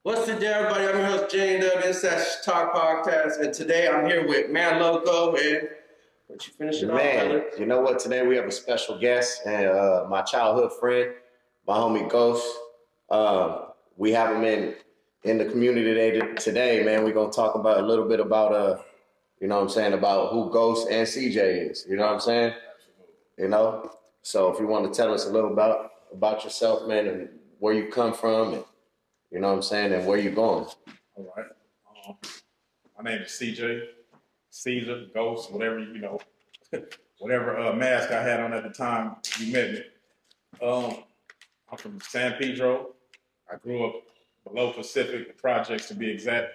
What's the deal, everybody? I'm your host, Jane Dub. This is Shhh Talk Podcast, and today I'm here with Man Loco. And why don't you finish it off, Man, brother? you know what? Today we have a special guest and my childhood friend, my homie Ghost. We have him in the community today, man. We're gonna talk about a little bit about you know what I'm saying, about who Ghost and CJ is. You know what I'm saying? You know? So if you want to tell us a little about yourself, man, and where you come from, and you know what I'm saying, and where you going. All right. My name is CJ, Caesar, Ghost, whatever, whatever mask I had on at the time you met me. I'm from San Pedro. I grew up below Pacific, the projects to be exact.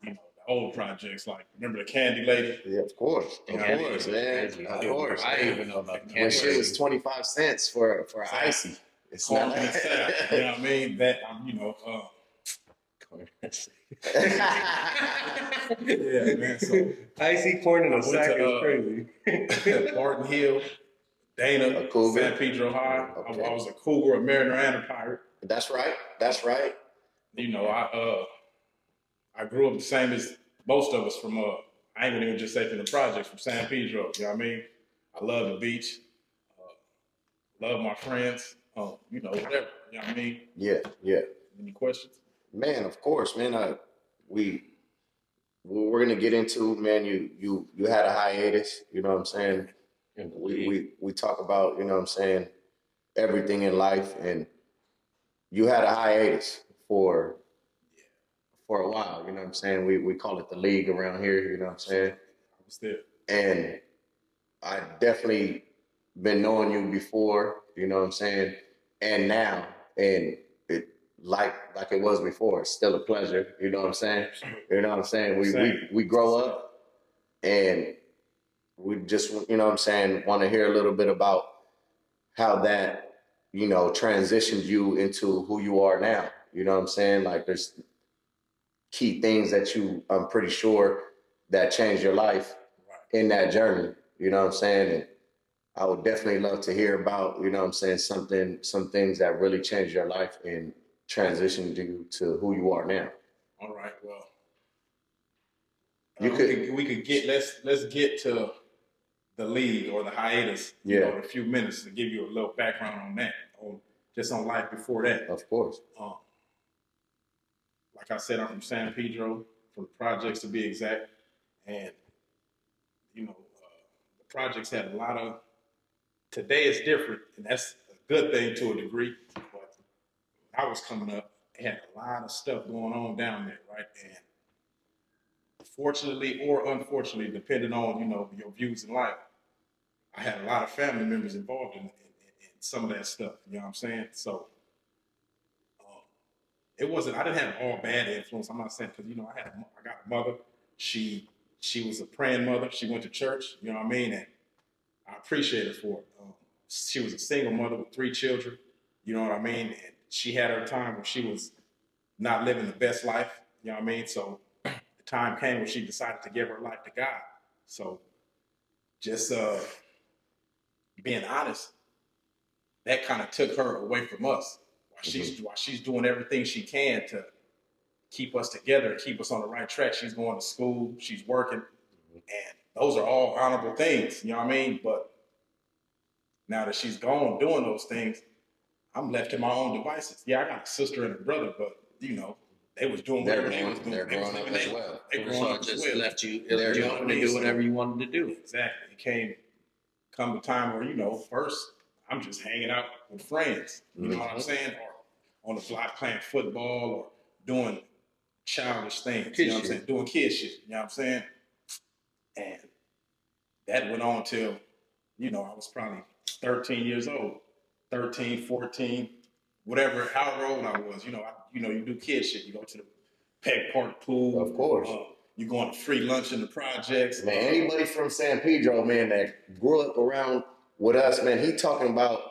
The old projects, like, remember the Candy Lady? Yeah, of course, man. Of course. I didn't even know about When Candy shit Lady. was 25 cents for icy. It's Corn not and that. South, you know what I mean? That, yeah, man. So Icy corn in I a went sack to, is crazy. Barton Hill, Dana, A Cougar. San Pedro High. Okay. I was a Cougar, a Mariner, and a Pirate. That's right. I grew up the same as most of us from I ain't gonna even just say from the projects, from San Pedro. You know what I mean? I love the beach, love my friends, whatever. You know what I mean? Yeah. Any questions? Man, of course, man. We're gonna get into, man. You had a hiatus. You know what I'm saying? And we talk about, you know what I'm saying, everything in life, and you had a hiatus for a while. You know what I'm saying? We call it the league around here. You know what I'm saying? I was there. And I definitely been knowing you before, you know what I'm saying, and now, and it like it was before. It's still a pleasure, you know what I'm saying. You know what I'm saying. We grow up, and we just, you know what I'm saying, want to hear a little bit about how that, you know, transitioned you into who you are now. You know what I'm saying? Like, there's key things that I'm pretty sure that changed your life in that journey. You know what I'm saying? And I would definitely love to hear about, you know what I'm saying, some things that really changed your life and transitioned you to who you are now. All right. Well, We could get let's get to the league or the hiatus. Yeah. In a few minutes to give you a little background on that, just on life before that. Of course. Like I said, I'm from San Pedro, from the projects to be exact, and the projects had a lot of. Today is different, and that's a good thing to a degree. But when I was coming up, they had a lot of stuff going on down there, right? And fortunately or unfortunately, depending on your views in life, I had a lot of family members involved in some of that stuff. You know what I'm saying? So it wasn't. I didn't have all bad influence. I'm not saying, because I got a mother. She was a praying mother. She went to church. You know what I mean? And I appreciate her for it. She was a single mother with 3 children. You know what I mean? And she had her time when she was not living the best life. You know what I mean? So the time came when she decided to give her life to God. So just being honest, that kind of took her away from us. While she's doing everything she can to keep us together, keep us on the right track. She's going to school, she's working, and those are all honorable things. You know what I mean? But now that she's gone doing those things, I'm left to my own devices. Yeah, I got a sister and a brother, but they was doing whatever they was doing. They're growing up as well. They growing up as well. Left you to do whatever you wanted to do. Exactly. It come a time where, first I'm just hanging out with friends. You know what I'm saying? Or on the block playing football or doing childish things. You know what I'm saying? Doing kid shit. You know what I'm saying? And that went on till, I was probably 13 years old. 13, 14, whatever, however old I was. You do kid shit. You go to the Peg Park pool. Of course. You go on a free lunch in the projects. Man, anybody from San Pedro, man, that grew up around with us, man, he talking about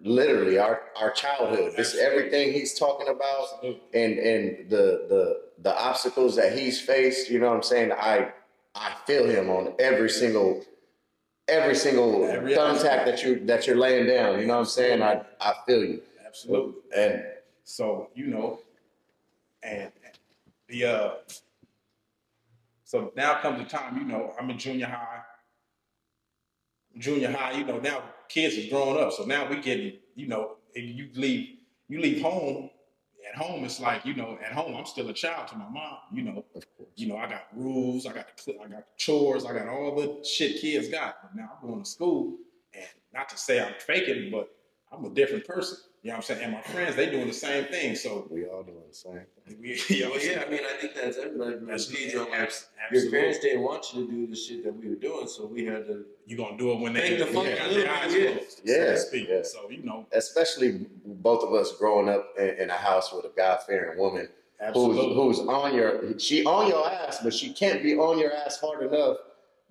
literally our childhood. This is everything he's talking about. Absolutely. And the obstacles that he's faced, you know what I'm saying? I feel him on every single thumbtack that you're laying down. You know what I'm saying? I feel you. Absolutely. And so, And the so now comes the time, you know, I'm in junior high. Junior high, you know, now kids is growing up. So now we getting, you know, you leave home. At home, it's like, you know, at home I'm still a child to my mom. You know, I got rules, I got chores, I got all the shit kids got. But now I'm going to school, and not to say I'm faking, but I'm a different person. You know what I'm saying? And my friends, they doing the same thing. So We all doing the same thing. you know, Well, yeah, I mean, I think that's everybody. That's Pedro, like, absolutely. your parents didn't want you to do the shit that we were doing, so we had to. You gonna do it when they Make the fun got a little their eyes bit, closed, so yeah. to speak. Yeah. So you know, Especially both of us growing up in a house with a God-fearing woman absolutely. who's on your ass, but she can't be on your ass hard enough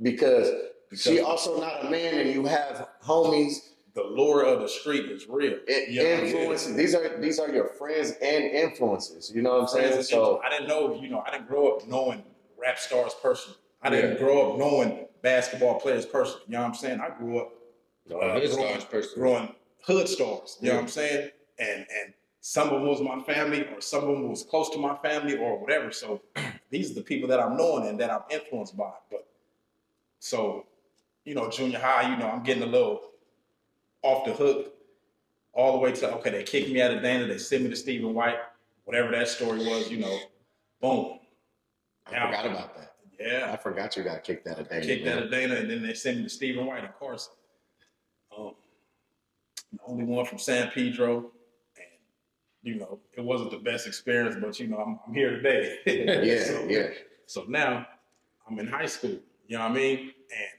because she also not a man, and you have homies. The lure of the street is real. Influences. These are your friends and influences. You know what I'm saying? So I didn't know. You know, I didn't grow up knowing rap stars personally. I didn't grow up knowing basketball players personally. You know what I'm saying? I grew up growing hood stars. You know what I'm saying? And some of them was my family, or some of them was close to my family, or whatever. So these are the people that I'm knowing and that I'm influenced by. But so, you know, junior high, you know, I'm getting a little off the hook all the way to, okay, they kicked me out of Dana, they sent me to Stephen White, whatever that story was, you know, boom. I forgot about that. Yeah. I forgot you got kicked out of Dana. Kicked out of Dana, and then they sent me to Stephen White in Carson. The only one from San Pedro, and, you know, it wasn't the best experience, but, you know, I'm here today. Yeah. So now I'm in high school, you know what I mean? And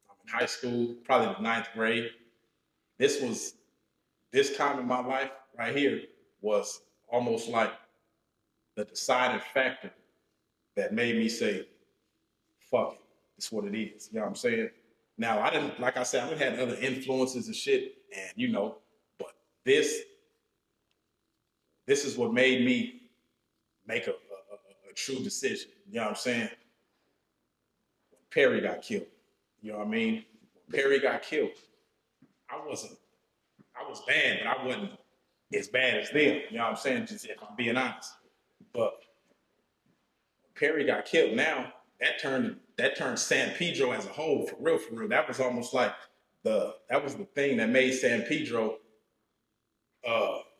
I'm in high school, probably the 9th grade. This time in my life right here was almost like the deciding factor that made me say, fuck it, it's what it is. You know what I'm saying? Now, I didn't, like I said, I had other influences and shit, and, you know, but this is what made me make a true decision. You know what I'm saying? When Perry got killed, you know what I mean? When Perry got killed, I was bad, but I wasn't as bad as them. You know what I'm saying? Just if I'm being honest. But when Perry got killed, now that turned San Pedro as a whole for real, for real. That was almost like that was the thing that made San Pedro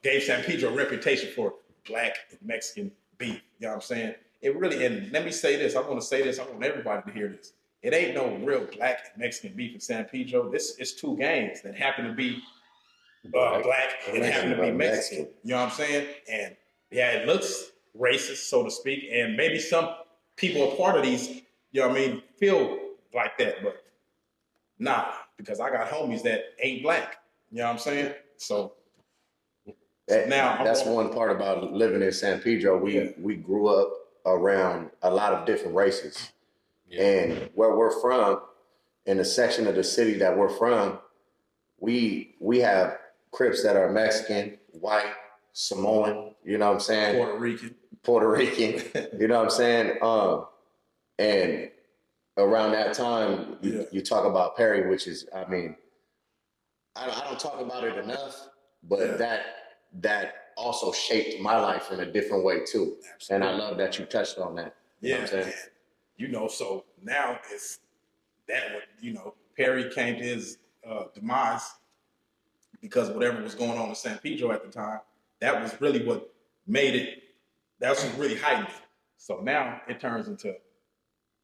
gave San Pedro a reputation for black and Mexican beef. You know what I'm saying? It really, and let me say this, I want to say this, I want everybody to hear this. It ain't no real black and Mexican beef in San Pedro. This is two gangs that happen to be black and happen to be Mexican. You know what I'm saying? And yeah, it looks racist, so to speak, and maybe some people are part of these, you know what I mean, feel like that, but nah, because I got homies that ain't black. You know what I'm saying? So now that's one part about living in San Pedro. We grew up around a lot of different races. Yeah. And where we're from, in the section of the city that we're from, we have Crips that are Mexican, white, Samoan, you know what I'm saying? Puerto Rican, you know what I'm saying? And around that time, you talk about Perry, which is, I mean, I don't talk about it enough, but that also shaped my life in a different way too. Absolutely. And I love that you touched on that. You know what I'm saying? You know, so now it's that, you know, Perry came to his demise because whatever was going on in San Pedro at the time, that was really what made it, that's what really heightened it. So now it turns into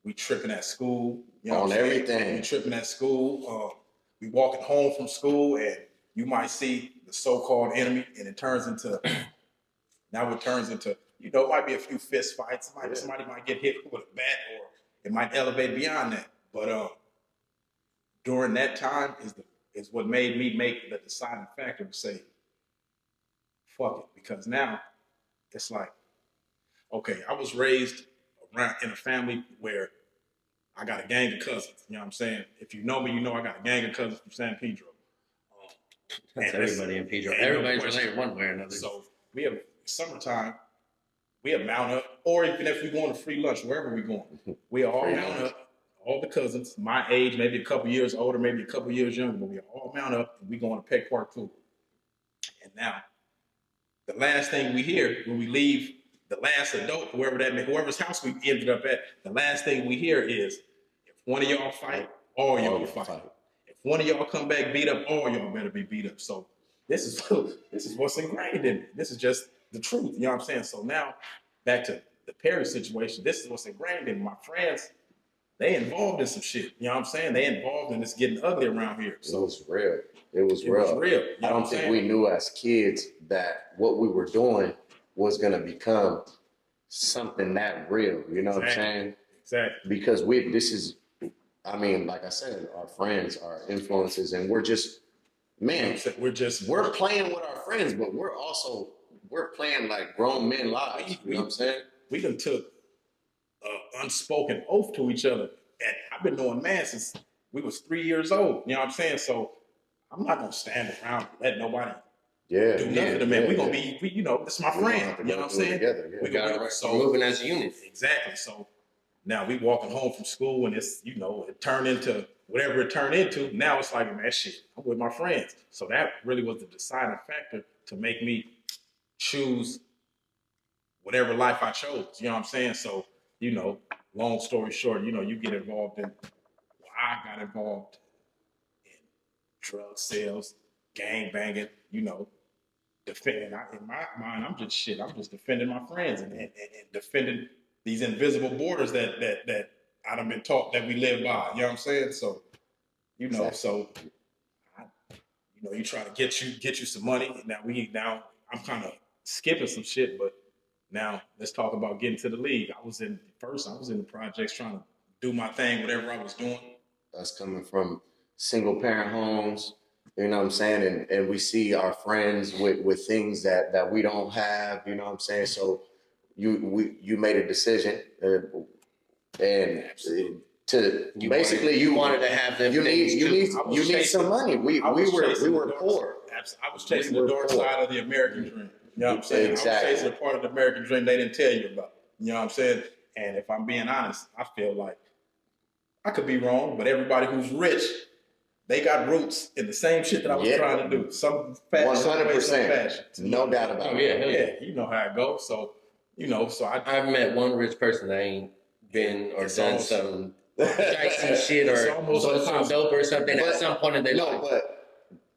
we tripping at school. You know on everything. We tripping at school. We walking home from school and you might see the so-called enemy and it turns into, you know, it might be a few fist fights. Somebody might get hit with a bat or it might elevate beyond that. But during that time is what made me make the deciding factor to say, fuck it. Because now it's like, okay, I was raised around in a family where I got a gang of cousins. You know what I'm saying? If you know me, you know I got a gang of cousins from San Pedro. That's everybody in Pedro. Everybody's related one way or another. So we have summertime, we have mount up, or even if we going to free lunch, wherever we're going, we are all mount up, all the cousins, my age, maybe a couple years older, maybe a couple years younger, but we are all mount up and we going to Peck Park Pool. And now the last thing we hear when we leave the last adult, whoever's house we ended up at, the last thing we hear is, if one of y'all fight, all y'all fight. If one of y'all come back beat up, all y'all better be beat up. So this is this is what's ingrained in me. This is just the truth. You know what I'm saying? So now back to the Perry situation. This is what's ingrained in me. My friends. They involved in some shit. You know what I'm saying? They involved in this getting ugly around here. So it was real. It was real. Was real. I don't think we knew as kids that what we were doing was gonna become something that real. You know what I'm saying? Exactly. Because I mean, like I said, our friends, our influences, and we're just, man, we're playing with our friends, but we're playing like grown men lives. You know what I'm saying? We done took unspoken oath to each other. And I've been knowing man since we was 3 years old. You know what I'm saying? So I'm not gonna stand around and let nobody do nothing to me. We're gonna be, you know, this is my friend. You know what I'm saying? We gotta moving as a unit. Exactly. So now we walking home from school and it's, you know, it turned into whatever it turned into. Now it's like, man, shit, I'm with my friends. So that really was the deciding factor to make me choose whatever life I chose. You know what I'm saying? So, you know, long story short, you know, you get involved in, I got involved in drug sales, gang banging, you know, defending. In my mind, I'm just defending my friends and defending these invisible borders that I done been taught that we live by. You know what I'm saying? So, you know, you know, you try to get you some money. Now I'm kind of skipping some shit, but now let's talk about getting to the league. I was in the projects trying to do my thing, whatever I was doing. Us coming from single parent homes, you know what I'm saying? And we see our friends with things that we don't have, you know what I'm saying? So you made a decision and you wanted to have them. You need some money. We were poor. I was chasing the dark side of the American dream. You know what I'm saying? Exactly. I was chasing a part of the American dream they didn't tell you about. You know what I'm saying? And if I'm being honest, I feel like I could be wrong, but everybody who's rich, they got roots in the same shit that I was trying to do. Some fashion, 100%. No doubt about it. Yeah, you know how it goes. So, you know, I've met one rich person that ain't been or done some dicey shit or some dope or something at some point in their life.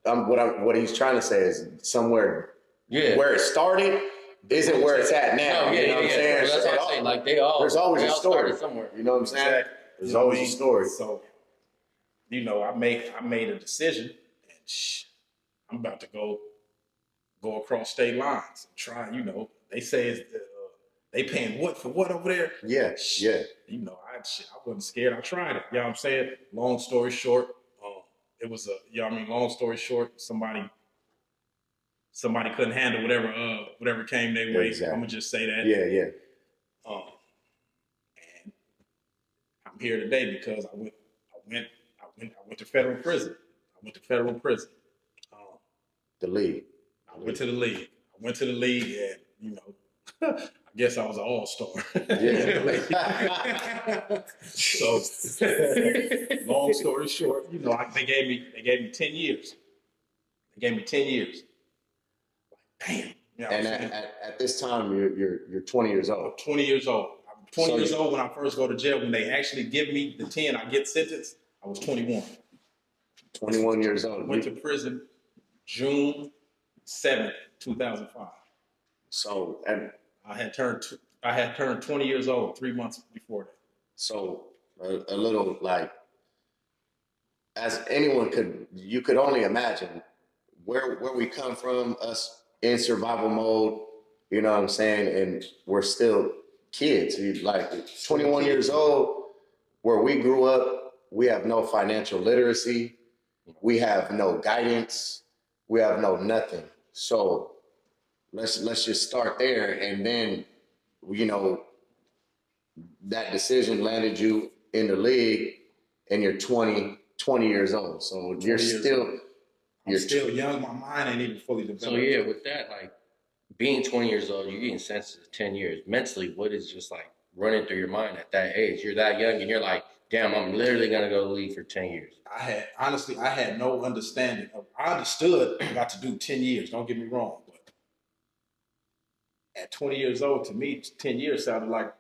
No, but what he's trying to say is somewhere where it started isn't where it's at now. You know what I'm saying? Well, that's what I'm saying. Like there's always a story somewhere. You know what I'm saying? Exactly. There's always a story. So, you know, I made a decision, and I'm about to go across state lines and try. You know, they say they paying what for what over there? Yeah. You know, I wasn't scared. I tried it. You know what I'm saying? Long story short, it was long story short, somebody couldn't handle whatever came their way. Exactly. I'm gonna just say that. Yeah. And I'm here today because I went to federal prison. The league. I went to the league, and you know, I guess I was an all-star. So, long story short, you know, they gave me 10 years. Damn. You know and at this time, you're 20 years old. I'm 20 years old. I'm 20 years old when I first go to jail. When they actually give me the 10, I get sentenced. I was 21. 21 years old. Went to prison June 7th, 2005. So I had turned 20 years old 3 months before that. So a little like, as anyone you could only imagine where we come from, us in survival mode, you know what I'm saying? And we're still kids. Like 21 years old, where we grew up, we have no financial literacy. We have no guidance. We have no nothing. So let's just start there. And then, you know, that decision landed you in the league and you're 20 years old. So you're still young. My mind ain't even fully developed. So yeah, with that, like being 20 years old, you're getting sentenced to 10 years. Mentally, what is just like running through your mind at that age? You're that young and you're like, damn, I'm literally going to go to league for 10 years. I had no understanding. I understood I got to do 10 years. Don't get me wrong. But at 20 years old, to me, 10 years sounded like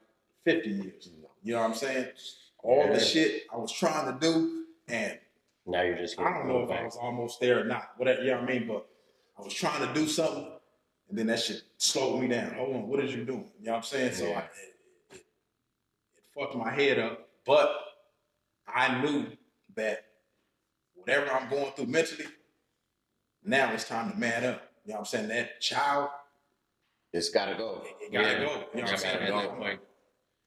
50 years. You know what I'm saying? All the shit I was trying to do, and Now you're just I getting don't know if back. I was almost there or not. Whatever, you know what I mean? But I was trying to do something, and then that shit slowed me down. Hold on, what is you doing? You know what I'm saying? So Yeah. it fucked my head up. But I knew that whatever I'm going through mentally, now it's time to man up. You know what I'm saying? That child, It's gotta go. it gotta go. You know what I'm At saying? that point,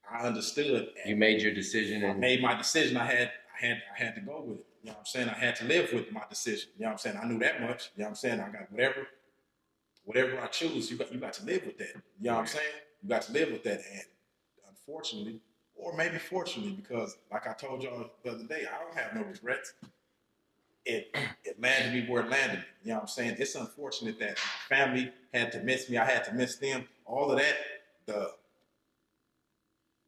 I understood. you made your decision, I and made my decision. I had to go with it. You know what I'm saying? I had to live with my decision. You know what I'm saying? I knew that much. You know what I'm saying? I got whatever I choose, you got to live with that. You know what I'm saying? You got to live with that. And unfortunately, or maybe fortunately, because like I told y'all the other day, I don't have no regrets. It landed me where it landed me. You know what I'm saying? It's unfortunate that my family had to miss me. I had to miss them. All of that,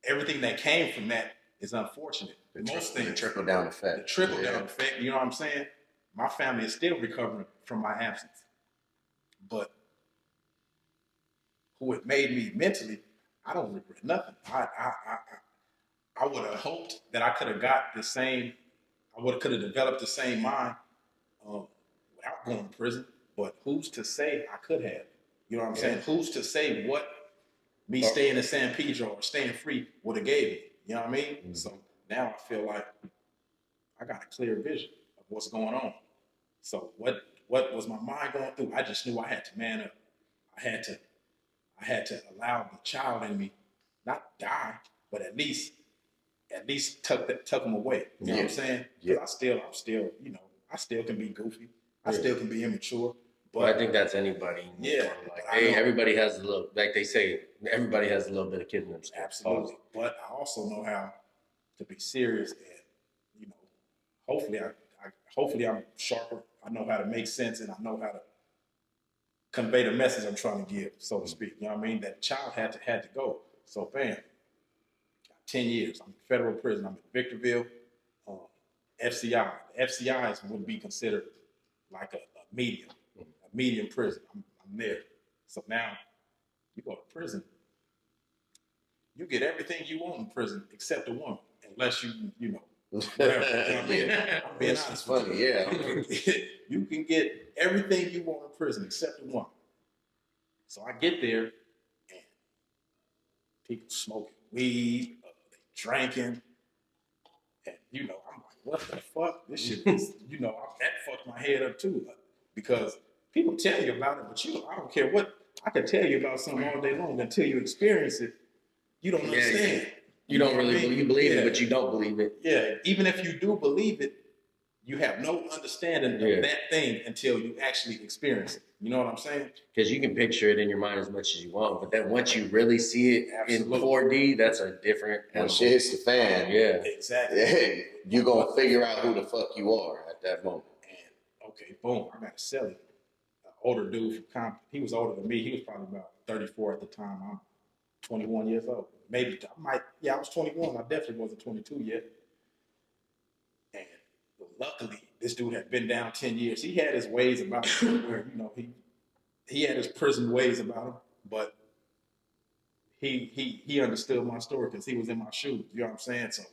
everything that came from that is unfortunate. Most things. The trickle down effect. The trickle down effect, you know what I'm saying? My family is still recovering from my absence. But who it made me mentally, I don't regret nothing. I would have hoped that I could have got the same, could have developed the same mind without going to prison. But who's to say I could have? You know what I'm saying? Who's to say what me staying in San Pedro or staying free would have gave me? You know what I mean? Mm-hmm. So now I feel like I got a clear vision of what's going on. So what was my mind going through? I just knew I had to man up. I had to allow the child in me not die, but at least tuck them away. You know what I'm saying? Because I'm still, you know, I still can be goofy. I still can be immature. But I think that's anybody. Yeah. Like, hey, everybody has a little, like they say, everybody has a little bit of kid in them. Absolutely. But I also know how to be serious, and you know, hopefully I'm sharper. I know how to make sense, and I know how to convey the message I'm trying to give, so to speak. You know what I mean? That child had to go. So bam, 10 years. I'm in federal prison. I'm in Victorville, FCI. FCI would be considered like a medium prison. I'm there. So now you go to prison. You get everything you want in prison except a woman, unless you know. Whatever, you know what I mean? I'm being honest with you. Yeah. You can get everything you want in prison except a woman. So I get there, and people smoking weed, they drinking, and you know, I'm like, what the fuck? This shit is, you know, that fucked my head up too, because people tell you about it, but you know, I don't care what. I can tell you about something all day long until you experience it. You don't understand. You don't really believe, you believe it, but you don't believe it. Yeah, even if you do believe it, you have no understanding of that thing until you actually experience it. You know what I'm saying? Because you can picture it in your mind as much as you want, but then once you really see it in 4D, that's a different. When shit hits the fan, exactly. You're gonna figure out who the fuck you are at that moment. And okay, boom, I got to sell it. An older dude from Compton. He was older than me. He was probably about 34 at the time. I'm 21 years old. Maybe I was 21. I definitely wasn't 22 yet. And luckily, this dude had been down 10 years. He had his ways about him, where, you know, he had his prison ways about him, but he understood my story because he was in my shoes. You know what I'm saying? So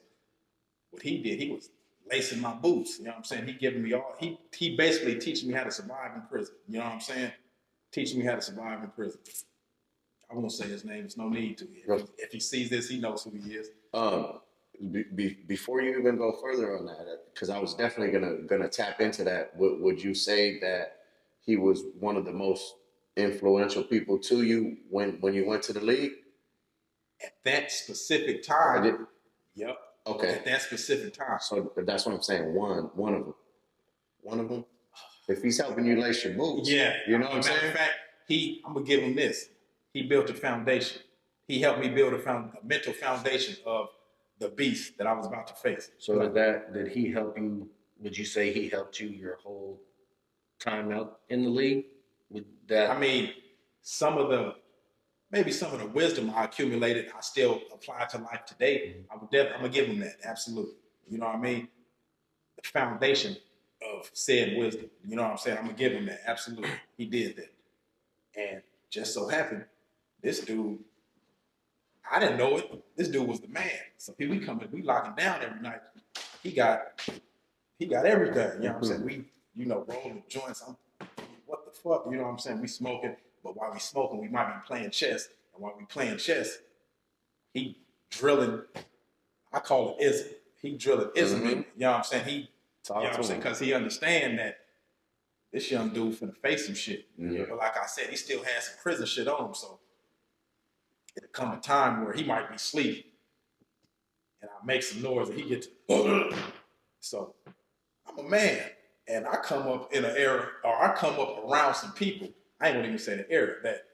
what he did, he was lacing my boots. You know what I'm saying? He giving me all. He basically teaching me how to survive in prison. You know what I'm saying? Teaching me how to survive in prison. I won't say his name. There's no need to. If he sees this, he knows who he is. Before you even go further on that, because I was definitely gonna tap into that. Would you say that he was one of the most influential people to you when you went to the league? At that specific time. Yep. Okay. At that specific time. So that's what I'm saying. One of them. If he's helping you lace your boots, you know what I'm saying. In fact, I'm gonna give him this. He built a foundation. He helped me build a mental foundation of the beast that I was about to face. So did he help you? Would you say he helped you your whole time out in the league? With that, I mean, maybe some of the wisdom I accumulated, I still apply to life today. I'm gonna give him that, absolutely. You know what I mean? The foundation of said wisdom. You know what I'm saying? I'm gonna give him that, absolutely. He did that, and just so happened, This dude, I didn't know it. This dude was the man. So here we coming, we locking down every night. He got everything. You know what I'm saying? We, rolling joints. What the fuck? You know what I'm saying? We smoking, but while we smoking, we might be playing chess. And while we playing chess, he drilling. I call it ism. He drilling ism in me. You know what I'm saying? You know what I'm saying? Because he understand that this young dude finna face some shit. Yeah. But like I said, he still has some prison shit on him. So it'll come a time where he might be asleep and I make some noise and he gets so I'm a man and I come up in an era or I come up around some people. I ain't gonna even say the era that,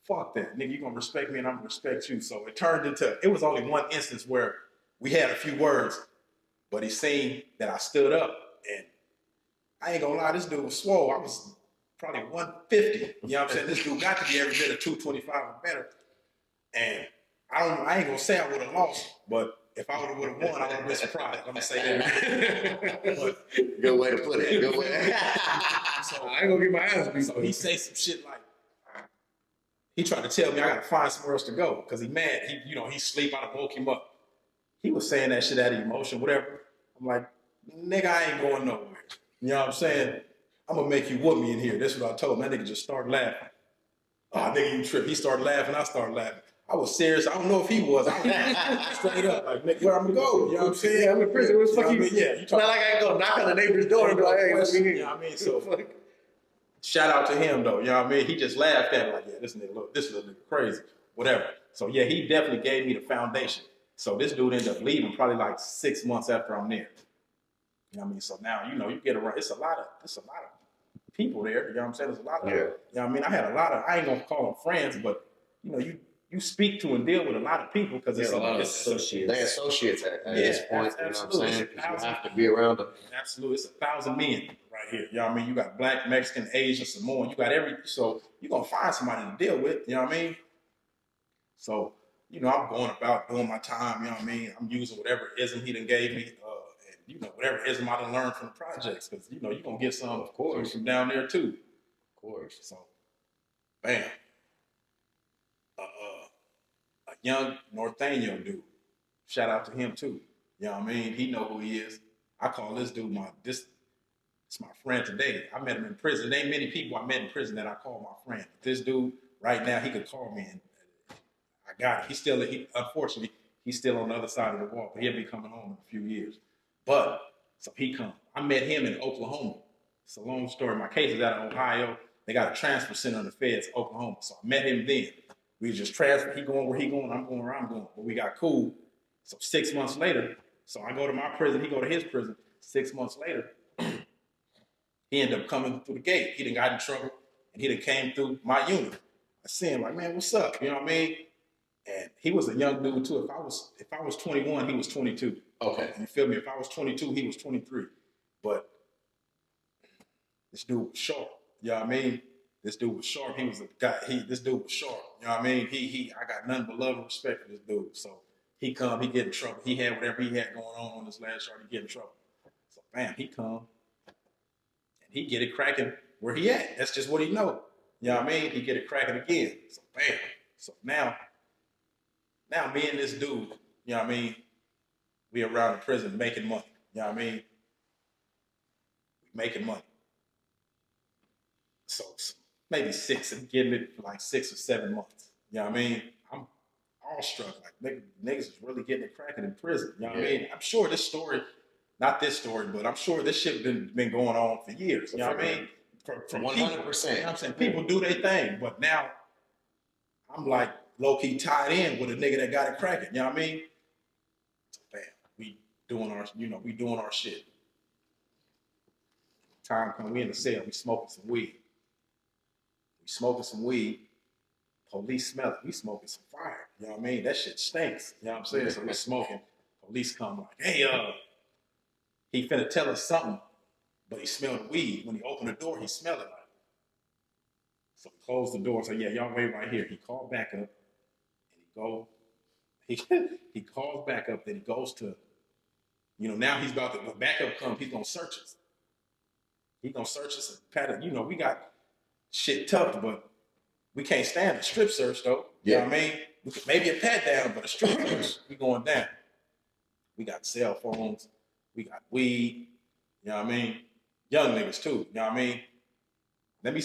fuck that. Nigga, you gonna respect me and I'm gonna respect you. So it was only one instance where we had a few words, but he seen that I stood up and I ain't gonna lie, this dude was swole. I was probably 150. You know what I'm saying? This dude got to be every bit of 225 or better. And I ain't gonna say I would have lost, but if I would have won, I would have been surprised. I'm gonna say that. But, good way to put it. Good way. so I ain't gonna get my ass beat. So he say some shit like, he tried to tell me I gotta find somewhere else to go because he mad. He sleep. I woke him up. He was saying that shit out of emotion, whatever. I'm like, nigga, I ain't going nowhere. You know what I'm saying? I'm gonna make you whoop me in here. That's what I told him. That nigga just started laughing. Oh, nigga, you trip. He started laughing. I started laughing. I was serious. I don't know if he was. I was straight up like, nigga, where I'm gonna go? You know what I'm saying? Yeah, I'm in prison. What's fucking? Yeah, It's not like I can go knock on the neighbor's door and be like, hey, let me hear. You know what I mean? So shout out to him though. You know what I mean? He just laughed at me like, yeah, this little nigga crazy, whatever. So yeah, he definitely gave me the foundation. So this dude ended up leaving probably like 6 months after I'm there. You know what I mean? So now, you get around, it's a lot of people there. You know what I'm saying? There's a lot of, you know what I mean? I had a lot of, I ain't gonna call them friends, but you speak to and deal with a lot of people because it's a lot of associates. They're associates at this point. Absolutely. You know what I'm saying? You have to be around them. Absolutely. It's 1,000 men right here. You know what I mean? You got Black, Mexican, Asian, Samoan. You got so you're going to find somebody to deal with. You know what I mean? So, I'm going about doing my time. You know what I mean? I'm using whatever ism he done gave me. And, whatever ism I done learned from the projects. Because, you're going to get some, of course, from down there too. Of course. So, bam. A young Norteño dude. Shout out to him too. You know what I mean? He know who he is. I call this dude it's my friend today. I met him in prison. There ain't many people I met in prison that I call my friend. But this dude, right now, he could call me and I got it. Unfortunately, he's still on the other side of the wall, but he'll be coming home in a few years. But, so he come. I met him in Oklahoma. It's a long story. My case is out of Ohio. They got a transfer center in the feds, Oklahoma. So I met him then. We just transferred. He going where he going, I'm going where I'm going. But we got cool. So 6 months later, so I go to my prison, he go to his prison. 6 months later, he ended up coming through the gate. He done got in trouble, and he done came through my unit. I see him like, man, what's up? You know what I mean? And he was a young dude too. If I was 21, he was 22. Okay. You feel me? If I was 22, he was 23. But this dude was sharp. You know what I mean? This dude was sharp. He was a guy. This dude was sharp. You know what I mean? I got nothing but love and respect for this dude. So he come, he get in trouble. He had whatever he had going on this last yard, he get in trouble. So bam, he come and he get it cracking where he at. That's just what he know. You know what I mean? He get it cracking again. So bam. So now me and this dude, you know what I mean? We around the prison making money. You know what I mean? We making money. So maybe getting it for like 6 or 7 months. You know what I mean? I'm awestruck. Like niggas is really getting it cracking in prison. You know what I mean? I'm sure this story, not this story, but I'm sure this shit been going on for years. You know what I mean? From 100%. You know what I'm saying? People do their thing, but now I'm like low-key tied in with a nigga that got it cracking. You know what I mean? So bam, we doing our shit. Time come, we in the cell, we smoking some weed. Police smell it. We smoking some fire. You know what I mean? That shit stinks. You know what I'm saying? So we smoking. Police come like, hey, he finna tell us something, but he smelled weed. When he opened the door, he smelled it. So he closed the door. So yeah, y'all wait right here. He called back up, and he calls back up. Then he goes to, now he's about to. When backup comes, he's gonna search us. He's gonna search us and pat it. We got shit tough, but We can't stand a strip search though. You know what I mean? We could, maybe a pat down, but a strip search, we going down. We got cell phones, we got weed, you know what I mean? Young niggas too, you know what I mean? Let me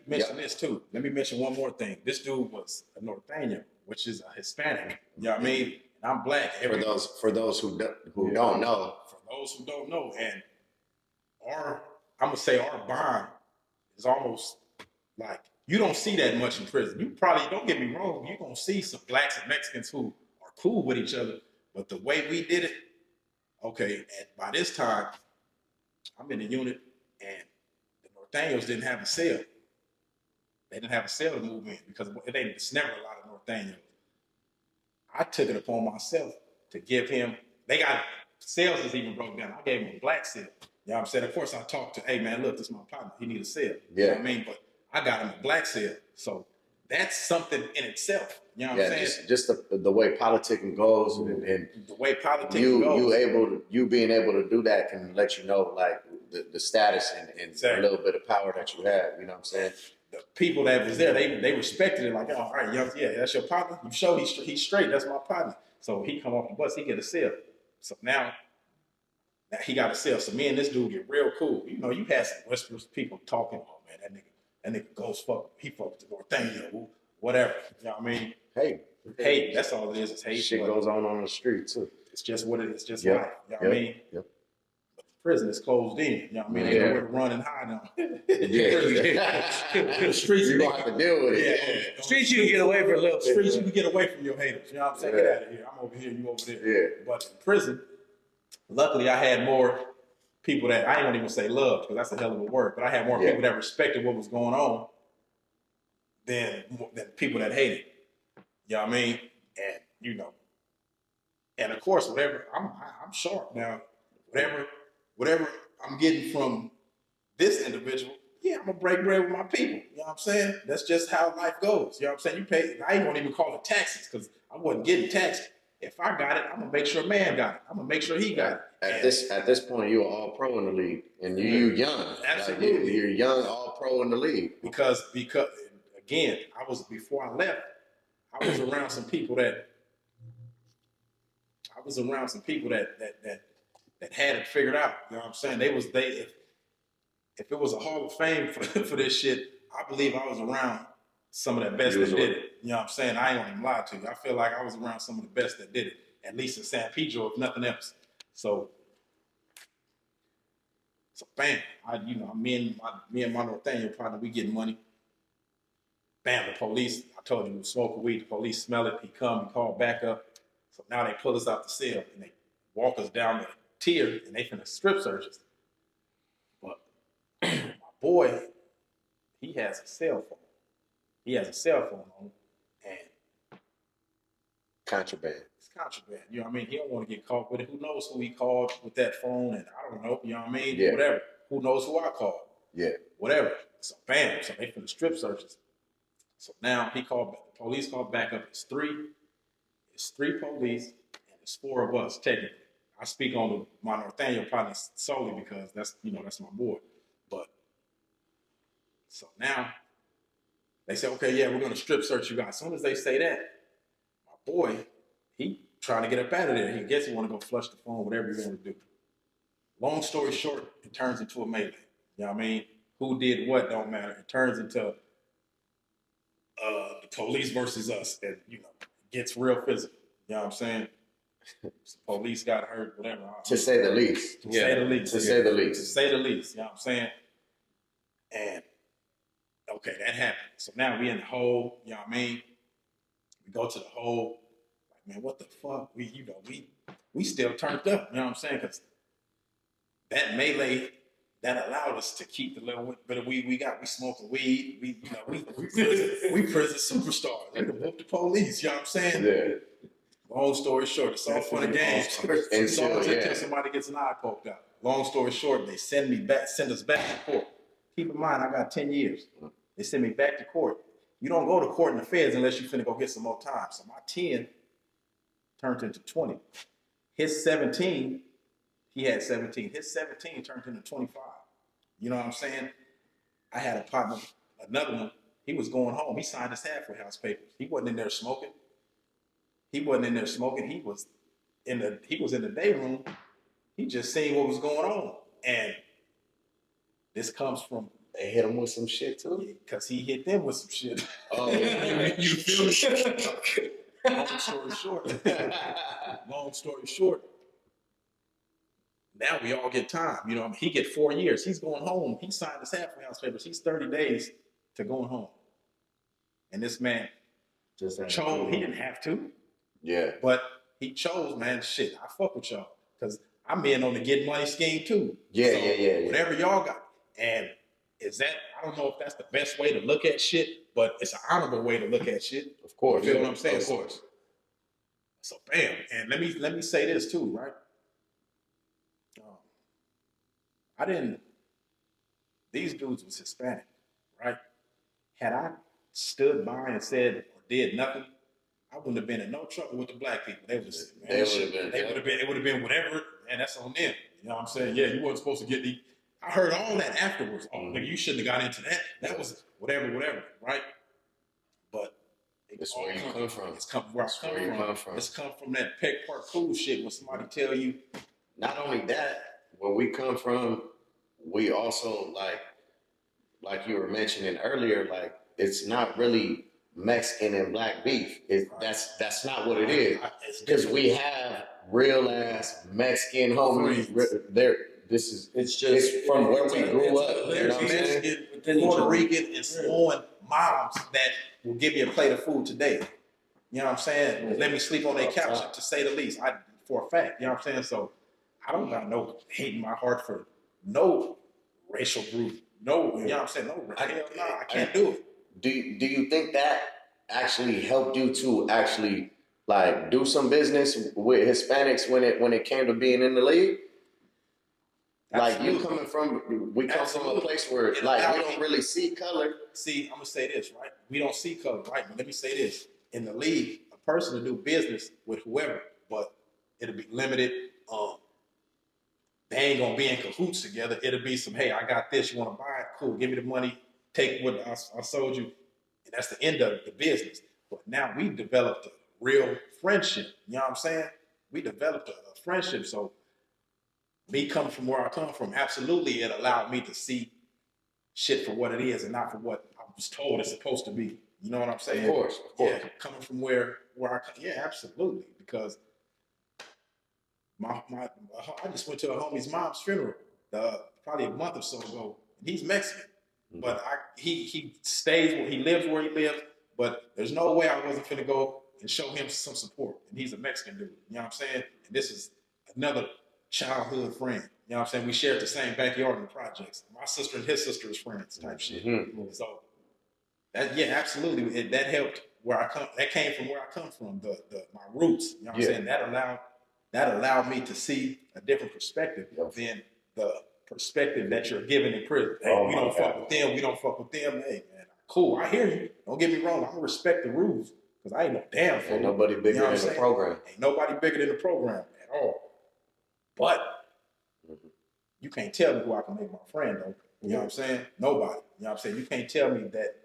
mention this too. Let me mention one more thing. This dude was a Norteño, which is a Hispanic. You know what I mean? And I'm black. For those who don't know. For those who don't know, and I'm gonna say our bond is almost like you don't see that much in prison. You probably, don't get me wrong, you're gonna see some blacks and Mexicans who are cool with each other, but the way we did it, okay, and by this time, I'm in the unit and the Norteños didn't have a cell. They didn't have a cell to move in because it's never a lot of Norteños. I took it upon myself to give him, they got cells is even broke down. I gave him a black cell. You know what I'm saying? Of course, I talked to, hey man, look, this is my partner. He need a cell. You know what I mean? But I got him a black cell. So that's something in itself. You know what I'm saying? Just the way politicking goes and the way politicking goes. You being able to do that can let you know like the status and a little bit of power that you have. You know what I'm saying? The people that was there, they respected it. Like, oh, all right, young, yeah, that's your partner. You show he's straight. That's my partner. So he come off the bus, he get a cell. So now he got a cell. So me and this dude get real cool. You know, you had some whispers, people talking. Oh man, that nigga goes fuck. He fucked the Norteño, whatever. You know what I mean? Hey, that's all it is. It's hate. Shit goes on the street too. It's just what it is. It's just life. You know what I mean? Yep. But the prison is closed in. You know what I mean? Ain't nowhere to run and hide now. The streets, you gonna have to deal with it. Yeah. Streets you can get away for a little bit. Streets you can get away from your haters. You know what I'm saying? Get out of here. I'm over here. You over there. Yeah. But in prison, luckily I had more people that I ain't gonna even say love because that's a hell of a word. But I had more people that respected what was going on than people that hated. You know what I mean? And you know, and of course, whatever I'm sharp now. Whatever I'm getting from this individual, yeah, I'm gonna break bread with my people. You know what I'm saying? That's just how life goes. You know what I'm saying? You pay. I ain't gonna even call it taxes because I wasn't getting taxed. If I got it, I'm gonna make sure man got it. I'm gonna make sure he got it. At this point, you're all pro in the league, and you're young. Absolutely, like you're young, all pro in the league. Because again, before I left, I was around some people that had it figured out. You know what I'm saying? If it was a Hall of Fame for this shit, I believe I was around some of the best that did it. You know what I'm saying? I ain't gonna even lie to you. I feel like I was around some of the best that did it, at least in San Pedro, if nothing else. So bam, me and my Norteño partner, we getting money. Bam, the police, I told you, we was smoking weed, the police smell it, he call back up. So now they pull us out the cell and they walk us down the tier and they finna strip search us. But my boy, he has a cell phone. He has a cell phone on him and contraband. It's contraband. You know what I mean? He don't want to get caught with it. Who knows who he called with that phone and I don't know, you know what I mean? Yeah. Whatever. Who knows who I called? Yeah. Whatever. So bam, so they finna strip search us. So now the police called back up. It's three police and it's four of us technically. I speak on my Norteño partner solely because that's my boy. But so now they say, okay, yeah, we're gonna strip search you guys. As soon as they say that, my boy, he trying to get up out of there. He want to go flush the phone, whatever you want to do. Long story short, it turns into a melee. You know what I mean? Who did what don't matter. It turns into the police versus us, and it gets real physical. You know what I'm saying? The police got hurt, whatever. To say the least. To say the least. To say the least. To say the least. You know what I'm saying? And okay, that happened. So now we in the hole. You know what I mean? We go to the hole. Like, man, what the fuck? We still turned up. You know what I'm saying? Because that melee. That allowed us to keep the little bit of weed we got. We smoking weed. We prison superstars. They can book the police. You know what I'm saying? Yeah. Long story short, it's all fun and games. It's all until somebody gets an eye poked out. Long story short, they send us back to court. Keep in mind, I got 10 years. They send me back to court. You don't go to court in the feds unless you finna go get some more time. So my 10 turned into 20. His 17. He had 17. His 17 turned into 25. You know what I'm saying? I had a partner, another one. he was going home. He signed his halfway house papers. He wasn't in there smoking. He wasn't in there smoking. He was in the day room. He just seen what was going on. And this comes from, They hit him with some shit too. because he hit them with some shit. Oh, You feel me? Long story short. Long story short. Now we all get time. You know, he get 4 years. He's going home. He signed his halfway house papers. He's 30 days to going home. And this man Just chose. He didn't have to, yeah. but he chose, man, shit, I fuck with y'all. Because I'm in on the get money scheme too. Yeah, So yeah. whatever y'all got. And is that, I don't know if that's the best way to look at shit, but it's an honorable way to look at shit. Of course. You feel what I'm saying? Of course. So bam. And let me say this too, right? These dudes was Hispanic, right? Had I stood by and said or did nothing, I wouldn't have been in no trouble with the black people. It would have been whatever, and that's on them. You know what I'm saying? Yeah, you wasn't supposed to get the. I heard all that afterwards. Oh, nigga, you shouldn't have got into that. That was whatever, right? But It's where you come from. It's come where I come from. It's come from that Peck Park cool shit when somebody tell you. Not only that, where we come from, we also like you were mentioning earlier, like it's not really Mexican and black beef. That's not what it is. Because we have real ass Mexican homies. It's from where we grew up. You know what I'm saying? Puerto Rican and Samoan moms that will give you a plate of food today. You know what I'm saying? Let me sleep on their couch, to say the least. For a fact. You know what I'm saying? So I don't got no hate in my heart for no racial group. No, you know what I'm saying? No, I can't do it. Do you think that actually helped you to actually like do some business with Hispanics when it came to being in the league? Absolutely. Like we come from a place where like we don't really see color. See, I'm gonna say this, right? We don't see color, right? But let me say this: in the league, a person will do business with whoever, but it'll be limited. They ain't gonna be in cahoots together. It'll be some, hey, I got this. You want to buy it? Cool. Give me the money. Take what I sold you, and that's the end of the business. But now we developed a real friendship. You know what I'm saying? We developed a friendship. So me coming from where I come from, absolutely, it allowed me to see shit for what it is and not for what I was told it's supposed to be. You know what I'm saying? Of course. Yeah, coming from where I come, yeah, absolutely. Because I just went to a homie's mom's funeral probably a month or so ago. He's Mexican, but he stays where he lives where he lives. But there's no way I wasn't finna go and show him some support. And he's a Mexican dude. You know what I'm saying? And this is another childhood friend. You know what I'm saying? We shared the same backyard in the projects. My sister and his sister is friends type shit. Mm-hmm. So that, yeah, absolutely. That helped where I come. That came from where I come from, my roots. You know what I'm saying? That allowed me to see a different perspective than the perspective that you're given in prison. Hey, we don't fuck with them. We don't fuck with them. Hey, man, cool. I hear you. Don't get me wrong. I'm gonna respect the rules because I ain't no damn fool. Ain't nobody bigger than the program. Ain't nobody bigger than the program at all. But you can't tell me who I can make my friend, though. You know what I'm saying? Nobody. You know what I'm saying? You can't tell me that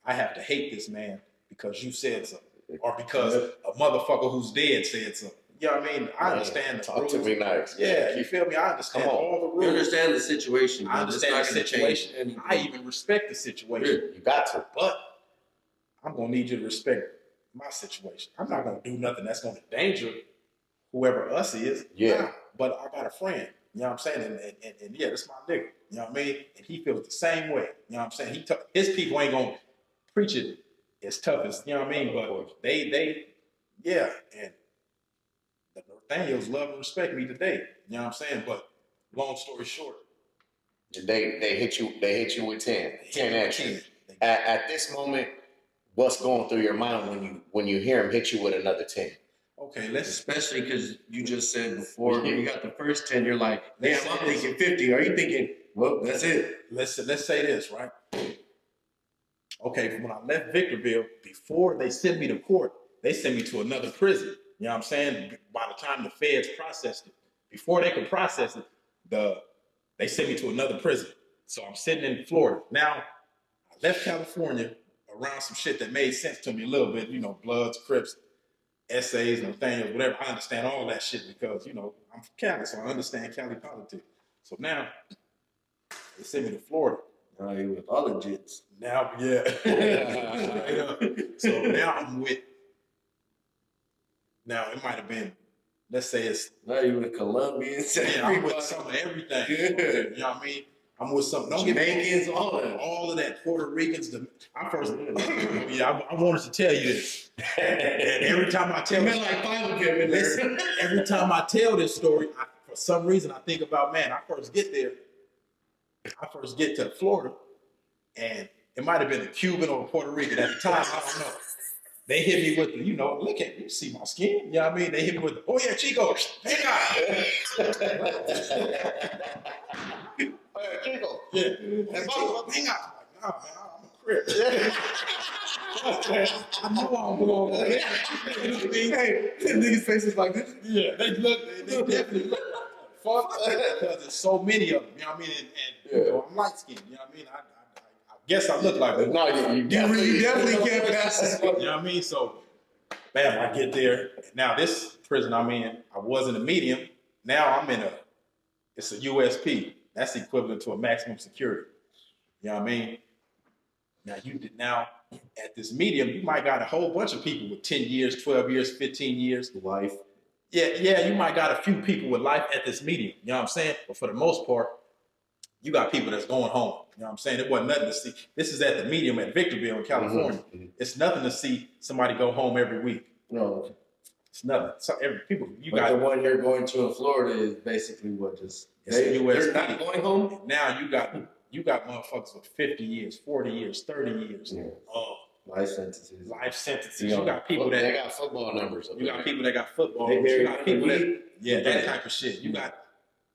I have to hate this man because you said something or because a motherfucker who's dead said something. You know what I mean? I understand the rules. Talk to me nice. Yeah, you feel me? I understand all the rules. You understand the situation. I understand the situation. I even respect the situation. You got to. But I'm going to need you to respect my situation. I'm not going to do nothing that's going to endanger whoever us is. Yeah. Nah, but I got a friend. You know what I'm saying? And yeah, that's my nigga. You know what I mean? And he feels the same way. You know what I'm saying? His people ain't going to preach it as tough as, you know what I mean? But yeah. And the Nathaniels love and respect me today. You know what I'm saying? But long story short. They hit you with 10 extra. At this moment, what's going through your mind when you hear him hit you with another 10? Okay, especially because you just said before when you got the first 10, you're like, damn, I'm thinking 50. Are you thinking, well, that's it? Let's say this, right? Okay, when I left Victorville, before they sent me to court, they sent me to another prison. You know what I'm saying? By the time the feds processed it, before they could process it, they sent me to another prison. So I'm sitting in Florida. Now, I left California around some shit that made sense to me a little bit, you know, Bloods, Crips, essays, Nathaniels, whatever. I understand all that shit because, you know, I'm from Cali, so I understand Cali politics. So now they sent me to Florida. Now you with all the jits. Now, yeah. Straight up. So now I'm with, now it might have been, let's say it's, Now you with Colombians. yeah, I'm with some of everything. Yeah. You know what I mean? I'm with some, don't Jamaicans, all of that. all of that, Puerto Ricans. I first, yeah, I wanted to tell you this. And every time I tell Met like 5 of them in there. every time I tell this story, for some reason I think about, man, I first get to Florida, and it might have been a Cuban or a Puerto Rican at the time, I don't know. They hit me with the, you know, look at you, see my skin. You know what I mean? They hit me with the, oh yeah, Chico, hang on. Oh, yeah, Chico. Yeah. And Chico, hang on. I'm like, nah, man, I'm a Crip. I know I don't belong over here. You know what I mean? Hey, niggas' faces like this. Yeah, they definitely look fuck because there's so many of them. You know what I mean? And you know, I'm light skinned. You know what I mean? I guess I look like them. No, you definitely can't pass this one. You know what I mean? So, bam, I get there. Now this prison I'm in, I was in a medium. Now I'm in it's a USP. That's equivalent to a maximum security. You know what I mean? Now at this medium, you might got a whole bunch of people with 10 years, 12 years, 15 years. Life. Yeah, you might got a few people with life at this medium. You know what I'm saying? But for the most part, you got people that's going home. You know what I'm saying? It wasn't nothing to see. This is at the medium at Victorville in California. Mm-hmm. It's nothing to see somebody go home every week. No. It's nothing. So people, you But got the one you're going to in Florida is basically what just they're not going home. Now you got motherfuckers with 50 years, 40 years, 30 years. Yeah. Life sentences. You got people that they got football numbers. You got people that got football. They You got people that Yeah. that type of shit. You got.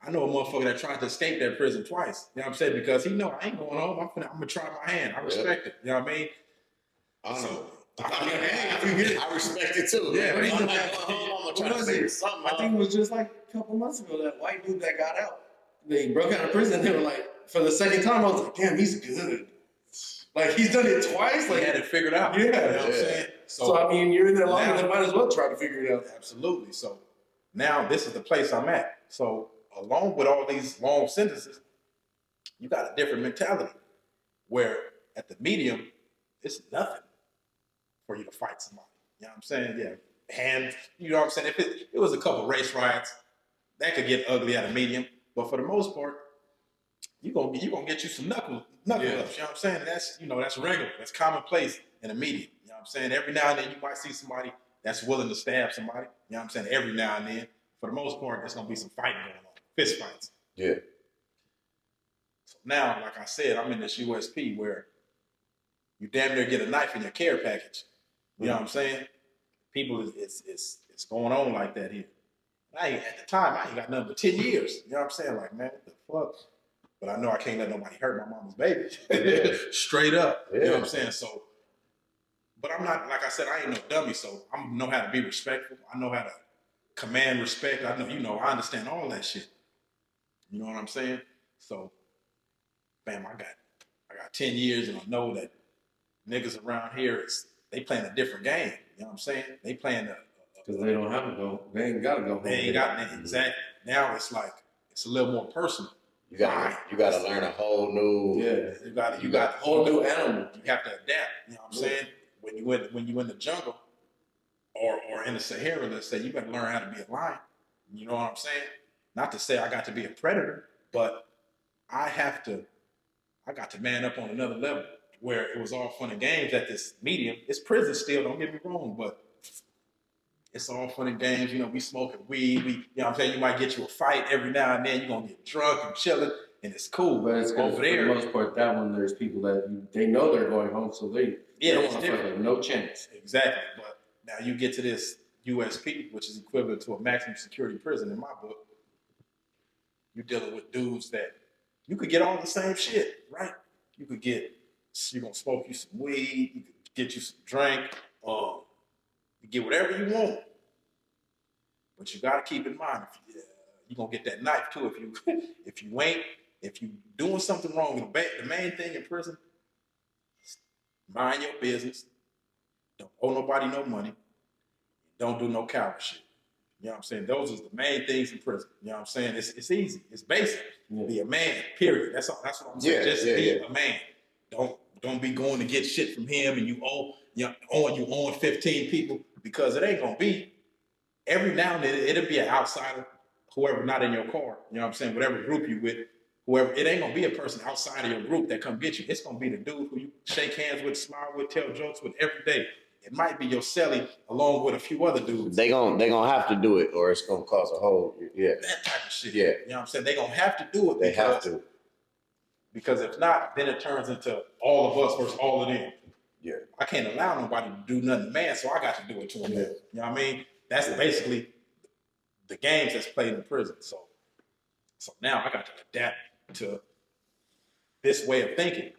I know a motherfucker that tried to escape that prison twice. You know what I'm saying? Because he know I ain't going home. I'm gonna try my hand. I respect it. You know what I mean? I respect it too. Yeah, I'm but not going home. I'm gonna try to figure something I out. think it was just like a couple months ago that white dude that got out. They broke out of prison. They were like, for the second time, I was like, damn, he's good. Like he's done it twice. Like Like had it figured out. Yeah. You know what I'm saying? So I mean, you're in there long enough. Might as well try to figure it out. Absolutely. So now this is the place I'm at. So along with all these long sentences, you got a different mentality where at the medium, it's nothing for you to fight somebody. You know what I'm saying? Yeah. And you know what I'm saying? If it was a couple race riots, that could get ugly at a medium. But for the most part, you're gonna get you some knuckle ups. You know what I'm saying? And that's regular. That's commonplace in a medium. You know what I'm saying? Every now and then you might see somebody that's willing to stab somebody. You know what I'm saying? Every now and then. For the most part, there's gonna be some fighting going on. Fist fights. Yeah. So now, like I said, I'm in this USP where you damn near get a knife in your care package. You know what I'm saying? People, it's going on like that here. At the time, I ain't got nothing but 10 years. You know what I'm saying? Like, man, what the fuck? But I know I can't let nobody hurt my mama's baby. Yeah. Straight up. Yeah. You know what I'm saying? So, but I'm not, like I said, I ain't no dummy, so I know how to be respectful. I know how to command respect. I know, I understand all that shit. You know what I'm saying? So, bam, I got 10 years, and I know that niggas around here they playing a different game. You know what I'm saying? They playing Because they don't have to go. They ain't got to go. They ain't got exactly. Now it's like it's a little more personal. You gotta learn a whole new. Yeah. You got a whole new animal. You have to adapt. You know what I'm saying? When you in the jungle or in the Sahara, let's say, you better learn how to be a lion. You know what I'm saying? Not to say I got to be a predator, but I got to man up on another level where it was all fun and games at this medium. It's prison still, don't get me wrong, but it's all fun and games. You know, we smoking weed. You know what I'm saying? You might get you a fight every now and then. You're going to get drunk and chilling, and it's cool. But it's over there. For the most part, that one, there's people that they know they're going home, so they don't want to fight them. No chance. Exactly. But now you get to this USP, which is equivalent to a maximum security prison in my book. You're dealing with dudes that you could get all the same shit, right? You're going to smoke you some weed. You could get you some drink. You get whatever you want. But you got to keep in mind, you're going to get that knife too. If you doing something wrong, the main thing in prison, mind your business, don't owe nobody no money, don't do no coward shit. You know what I'm saying? Those are the main things in prison. You know what I'm saying? It's easy. It's basic. Yeah. Be a man, period. That's what I'm saying. Just be a man. Don't be going to get shit from him and you own 15 people, because it ain't gonna be. Every now and then it'll be an outsider, whoever not in your car. You know what I'm saying? Whatever group you with, whoever, it ain't gonna be a person outside of your group that come get you. It's gonna be the dude who you shake hands with, smile with, tell jokes with every day. It might be your celly along with a few other dudes. They gonna have to do it, or it's gonna cause a whole That type of shit. Yeah. You know what I'm saying? They gonna have to do it. They have to. Because if not, then it turns into all of us versus all of them. Yeah. I can't allow nobody to do nothing, man, so I got to do it to them. Yeah. You know what I mean? That's basically the games that's played in prison. So now I got to adapt to this way of thinking.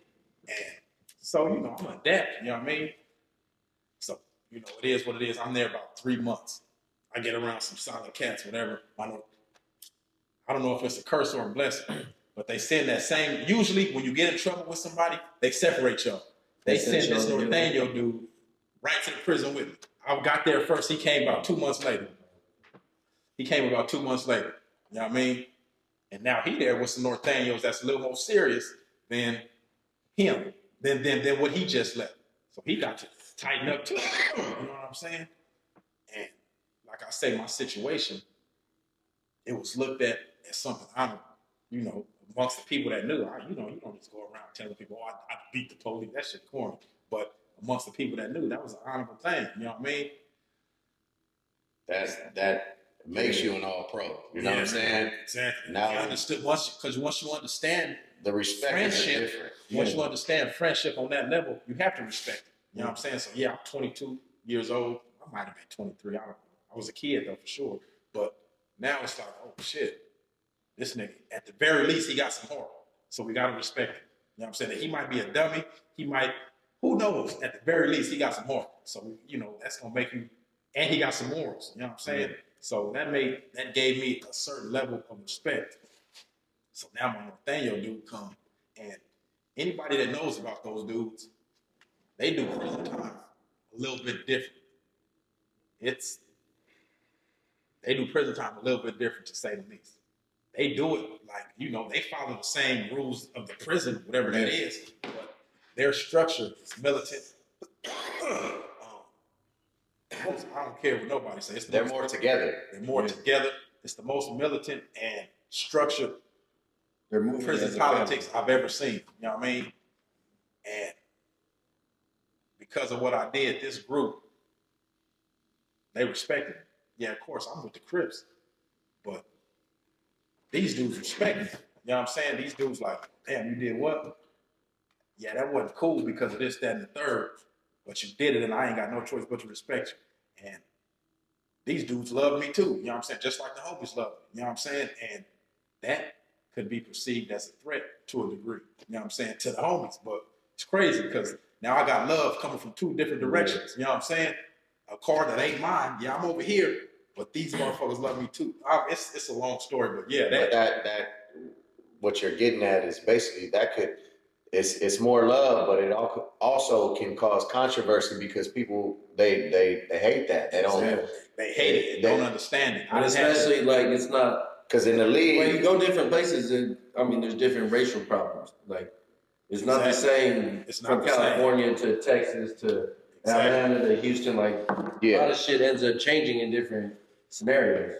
And so, I'm gonna adapt, you know what I mean? So, it is what it is. I'm there about 3 months. I get around some solid cats, whatever. I don't know if it's a curse or a blessing, but they send that same, usually when you get in trouble with somebody, they separate y'all. They send this Nathaniel dude right to the prison with me. I got there first. He came about 2 months later. You know what I mean? And now he there with some Nathaniels that's a little more serious than him, than what he just left. So he got to tighten up too. You know what I'm saying? And like I say, my situation, it was looked at as something honorable, amongst the people that knew. You don't just go around telling people, oh, I beat the police. That shit corny. But amongst the people that knew, that was an honorable thing. You know what I mean? That makes you an all pro. You know what I'm saying? Exactly. Now, I understood once you understand the respect friendship, is different. once you understand friendship on that level, you have to respect it. You know what I'm saying? So yeah, I'm 22 years old. I might have been 23. I don't know. I was a kid though for sure. But now it's like, oh shit, this nigga, at the very least, he got some heart. So we gotta respect it. You know what I'm saying? That he might be a dummy. He might, who knows? At the very least, he got some heart. So that's gonna make you, and he got some morals. You know what I'm saying? Mm-hmm. So that gave me a certain level of respect. So now my Nathaniel dude come, and anybody that knows about those dudes, they do prison time a little bit different. They do prison time a little bit different, to say the least. They do it like, they follow the same rules of the prison, whatever that is, but their structure is militant. I don't care what nobody says. They're more together. They're more together. It's the most militant and structured prison politics I've ever seen. You know what I mean? And because of what I did, this group, they respected me. Yeah, of course, I'm with the Crips, but these dudes respect me. You know what I'm saying? These dudes like, damn, you did what? Yeah, that wasn't cool because of this, that, and the third, but you did it, and I ain't got no choice but to respect you. And these dudes love me too, you know what I'm saying? Just like the homies love me, you know what I'm saying? And that could be perceived as a threat to a degree, you know what I'm saying, to the homies. But it's crazy because now I got love coming from two different directions, you know what I'm saying? A car that ain't mine, yeah, I'm over here, but these motherfuckers love me too. It's a long story, but yeah, that what you're getting at is basically it's more love, but it also can cause controversy because people they hate that. They don't. They hate it. They don't understand it. And especially like it's not because in the league, when you go different places, there's different racial problems. Like it's not the same. It's not from California to Texas to Atlanta to Houston. Like a lot of shit ends up changing in different scenarios.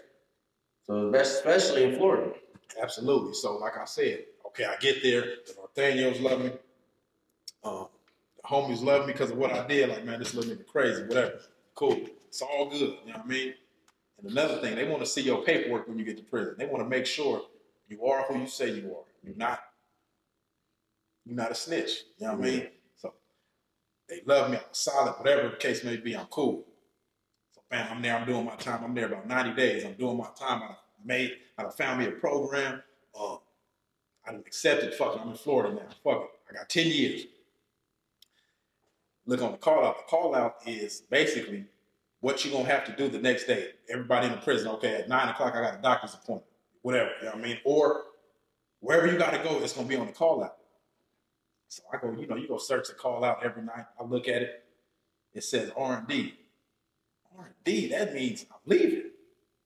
So especially in Florida. Absolutely. So like I said, okay, I get there. The Nathaniels love me. The homies love me because of what I did. Like, man, this little nigga crazy, whatever. Cool. It's all good. You know what I mean? And another thing, they want to see your paperwork when you get to prison. They want to make sure you are who you say you are. You're not a snitch. You know what I mean? So they love me. I'm solid. Whatever the case may be, I'm cool. So bam, I'm there. I'm doing my time. I'm there about 90 days. I'm doing my time. I found me a program. I accepted. Fuck it. I'm in Florida now. Fuck it. I got 10 years. Look on the call out. The call out is basically what you're going to have to do the next day. Everybody in the prison, okay, at 9 o'clock, I got a doctor's appointment. Whatever, you know what I mean? Or wherever you got to go, it's going to be on the call out. So I go, you go search the call out every night. I look at it. It says R&D. R&D, that means I'm leaving.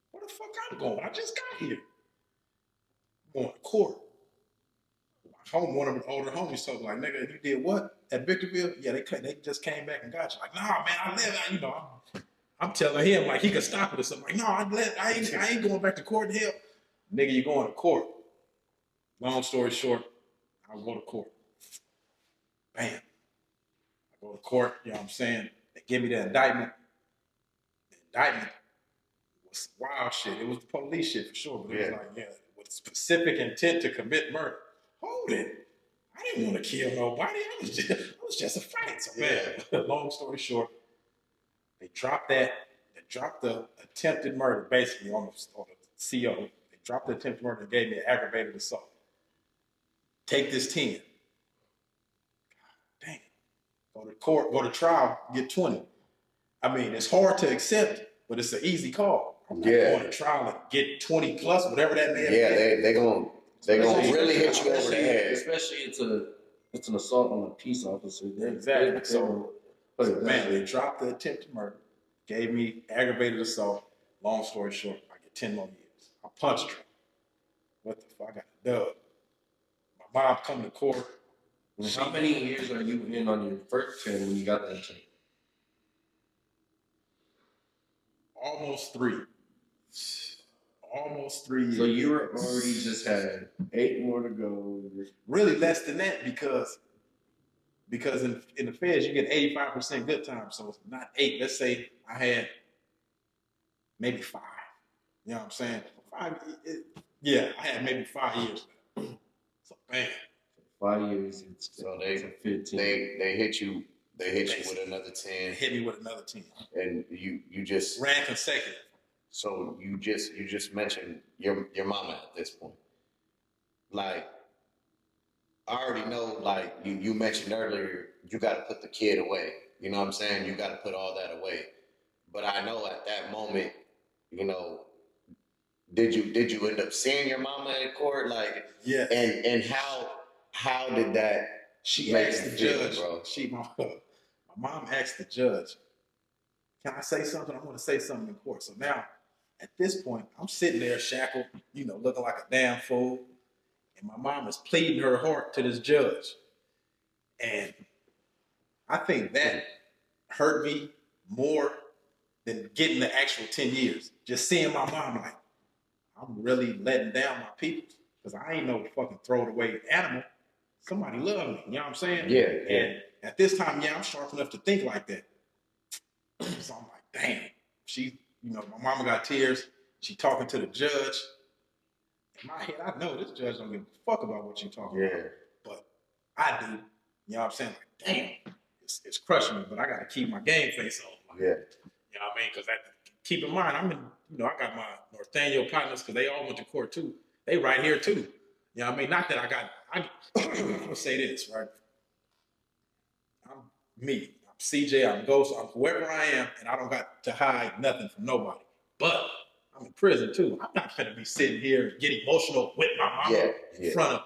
Where the fuck I'm going? I just got here. I'm going to court. One of the older homies told me, like, nigga, you did what? At Victorville? Yeah, they just came back and got you. Like, nah, man, I live, I'm telling him, like, he could stop it or something. Like, no, I ain't going back to court. Hell, nigga, you going to court. Long story short, I go to court. Bam. I go to court, you know what I'm saying? They give me the indictment. The indictment was wild shit. It was the police shit for sure, but it was like, with specific intent to commit murder. Hold it. I didn't want to kill nobody. It was just a fight. So, man, long story short, they dropped that. They dropped the attempted murder, basically, on the CO. They dropped the attempted murder and gave me an aggravated assault. Take this 10. God dang. Go to court, go to trial, get 20. I mean, it's hard to accept, but it's an easy call. I'm not going to trial and get 20 plus, whatever that may be. Yeah, they're going to really hit you over the head. Especially it's an assault on a peace officer. Exactly. So, man, they dropped the attempted murder, gave me aggravated assault. Long story short, I get 10 more years. I punched her. What the fuck? I got a dub. My mom come to court. How many years are you in on your first 10 when you got that 10? Almost 3. Almost 3 years. So you were already just had 8 more to go. Really less than that because in the feds you get 85% good time. So it's not 8. Let's say I had maybe 5. You know what I'm saying? 5. I had maybe 5 years. So bam. 5 years. So they 15. They hit you. They hit you with another 10. They hit me with another 10. And you just ran consecutive. So you just mentioned your mama at this point. Like, I already know, like you mentioned earlier, you got to put the kid away. You know what I'm saying? You got to put all that away. But I know at that moment, did you end up seeing your mama in court? Like, yeah. And how did that? She asked the judge, bro. My mom asked the judge, "Can I say something? I want to say something in court." So now, at this point, I'm sitting there shackled, looking like a damn fool. And my mom is pleading her heart to this judge. And I think that hurt me more than getting the actual 10 years. Just seeing my mom like, I'm really letting down my people. Because I ain't no fucking throw it away animal. Somebody love me. You know what I'm saying? Yeah. And at this time, I'm sharp enough to think like that. So I'm like, damn. She, my mama got tears. She talking to the judge. In my head, I know this judge don't give a fuck about what you talking about. But I do. You know what I'm saying? Like, damn. It's crushing me, but I got to keep my game face on. Like, you know what I mean? Because keep in mind, I'm in, I got my Nathaniel partners because they all went to court too. They right here too. You know what I mean? Not that I'm going to say this, right? I'm me. I'm CJ. I'm Ghost. I'm whoever I am, and I don't got to hide nothing from nobody. But I'm in prison too. I'm not going to be sitting here and get emotional with my mama in front of.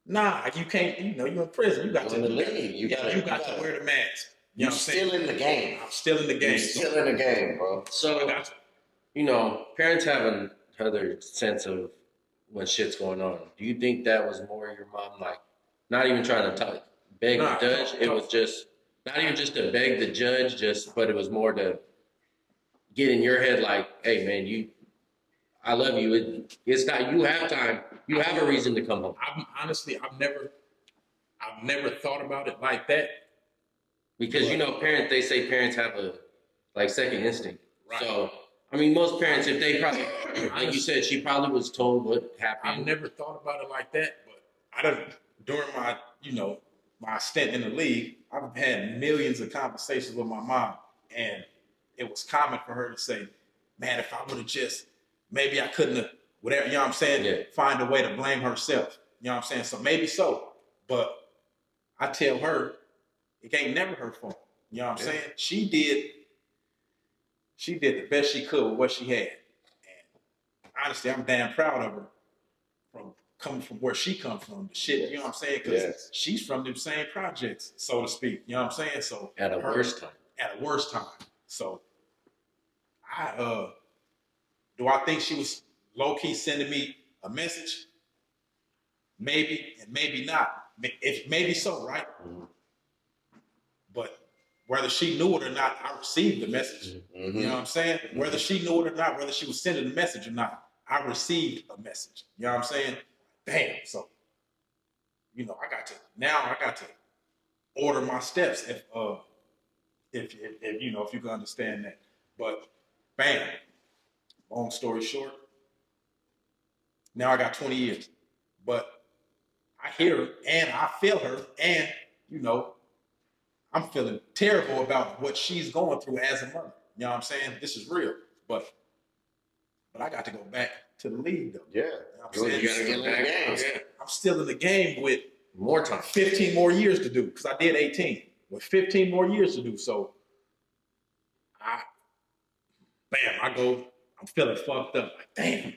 Nah, you can't. You're in prison. You got to leave. You got to wear the mask. You're still in the game. I'm still in the game. You're still in the game, bro. So, parents have another sense of when shit's going on. Do you think that was more your mom, like, not even trying to beg the judge? It was just, not even just to beg the judge, but it was more to get in your head like, hey, man, I love you. It's not, you have time. You have a reason to come home. I've never thought about it like that. Because, they say parents have a, second instinct. Right. So, I mean, most parents, if they probably, like you said, she probably was told what happened. I've never thought about it like that, but during my, my stint in the league, I've had millions of conversations with my mom, and it was common for her to say, man, if I would have just, maybe I couldn't have, whatever, you know what I'm saying? Find a way to blame herself. You know what I'm saying? So maybe so, but I tell her, it ain't never her fault. You know what I'm saying? She did the best she could with what she had. And honestly, I'm damn proud of her from coming from where she come from, the shit, you know what I'm saying? Because she's from them same projects, so to speak. You know what I'm saying? So at a worse time. At a worse time. So do I think she was low-key sending me a message? Maybe and maybe not. Maybe so, right? Mm-hmm. But whether she knew it or not, I received the message. Mm-hmm. You know what I'm saying? Whether she knew it or not, whether she was sending a message or not, I received a message. You know what I'm saying? Damn. So, you know, I got to order my steps if you know, if you can understand that. But bam, long story short, now I got 20 years. But I hear her and I feel her, and you know, I'm feeling terrible about what she's going through as a mother. You know what I'm saying? This is real. But I got to go back to the league though. Yeah. You know what I'm saying? You gotta get in the game. I'm still in the game with More time. 15 more years to do, because I did 18. With 15 more years to do. So I'm feeling fucked up. Like, damn,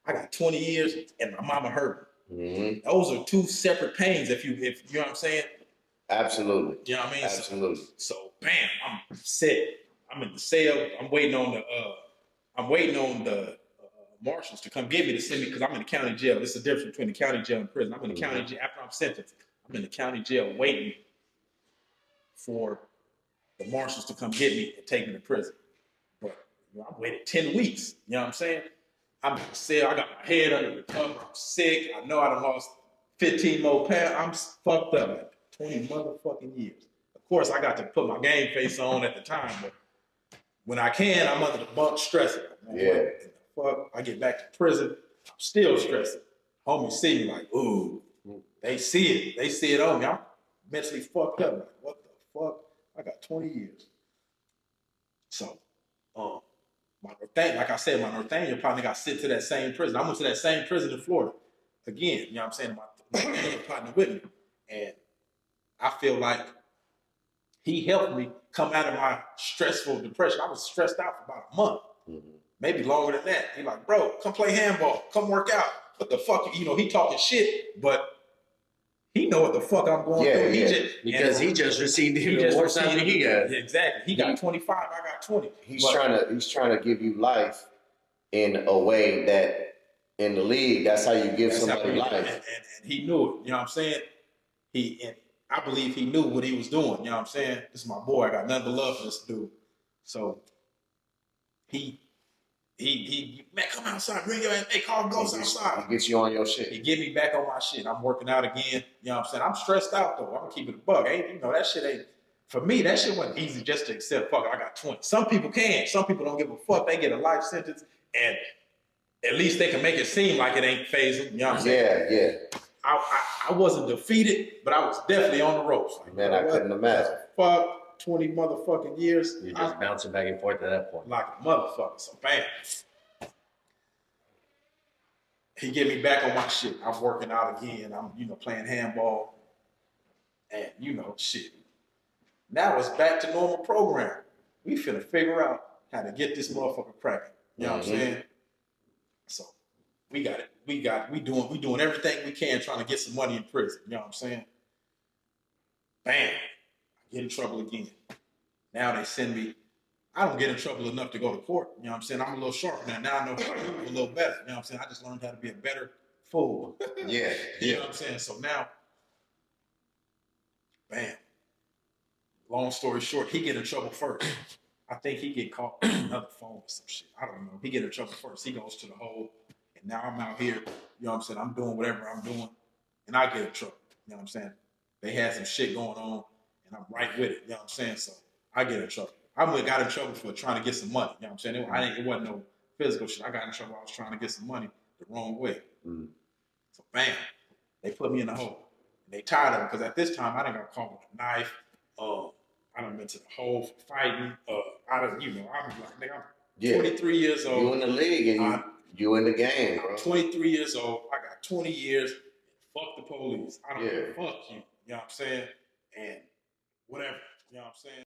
I got 20 years and my mama hurt. Mm-hmm. Those are two separate pains, if you know what I'm saying? Absolutely. You know what I mean? Absolutely. So bam, I'm set. I'm in the cell. I'm waiting on the marshals to come get me to send me, because I'm in the county jail. There's a difference between the county jail and prison. I'm in the county jail after I'm sentenced. I'm in the county jail waiting for the marshals to come get me and take me to prison. But you know, I waited 10 weeks. You know what I'm saying? I'm in the cell. I got my head under the cover. I'm sick. I know I done lost 15 more pounds. I'm fucked up. Like 20 motherfucking years. Of course, I got to put my game face on at the time, but when I can, I'm under the bunk stressing. Yeah. Fuck, I get back to prison, I'm still stressing. Homies see me like, ooh, they see it. They see it on me. I'm mentally fucked up. Like, what the fuck? I got 20 years. So, my Northania, like I said, my Northania partner got sent to that same prison. I went to that same prison in Florida. Again, you know what I'm saying? My Northania partner with me. And I feel like he helped me come out of my stressful depression. I was stressed out for about a month. Mm-hmm. Maybe longer than that. He like, bro, come play handball. Come work out. What the fuck? You know, he talking shit, but he know what the fuck I'm going through. He just received more time than he got. Exactly. He got 25. I got 20. He's trying to give you life in a way that in the league, that's how you give somebody life. And he knew it. You know what I'm saying? I believe he knew what he was doing. You know what I'm saying? This is my boy. I got nothing but love for this dude. So he man, come outside, bring your ass. Hey, call Ghost outside. He gets you on your shit. He get me back on my shit. I'm working out again. You know what I'm saying? I'm stressed out though. I'm gonna keep it a buck. You know, that shit ain't, for me, that shit wasn't easy just to accept, fuck, I got 20. Some people can. Some people don't give a fuck. They get a life sentence and at least they can make it seem like it ain't phasing. You know what I'm saying? Yeah. I wasn't defeated, but I was definitely on the ropes. Like, man, I couldn't imagine. Fuck, 20 motherfucking years. You're just bouncing back and forth at that point. Like a motherfucker. So bam. He get me back on my shit. I'm working out again. I'm, you know, playing handball. And, you know, shit. Now it's back to normal program. We finna figure out how to get this motherfucker cracking. You know what I'm saying? So we got it. We doing everything we can trying to get some money in prison. You know what I'm saying? Bam. I get in trouble again. Now they send me. I don't get in trouble enough to go to court. You know what I'm saying? I'm a little sharp now. Now I know how to move a little better. You know what I'm saying? I just learned how to be a better fool. Yeah. You know what I'm saying? So now, bam. Long story short, he get in trouble first. I think he get caught on another phone or some shit. I don't know. He get in trouble first. He goes to the hole. And now I'm out here. You know what I'm saying? I'm doing whatever I'm doing. And I get in trouble. You know what I'm saying? They had some shit going on. And I'm right with it. You know what I'm saying? So I get in trouble. I got in trouble for trying to get some money. You know what I'm saying? It wasn't no physical shit. I got in trouble. I was trying to get some money the wrong way. So bam, they put me in the hole. And they tired of it because at this time I done got caught with a knife. I done been to the hole for fighting. I'm like, nigga, I'm 23 years old. You in the league and you in the game, bro. I'm 23 years old. I got 20 years. Fuck the police. I don't fuck you. You know what I'm saying? And whatever. You know what I'm saying?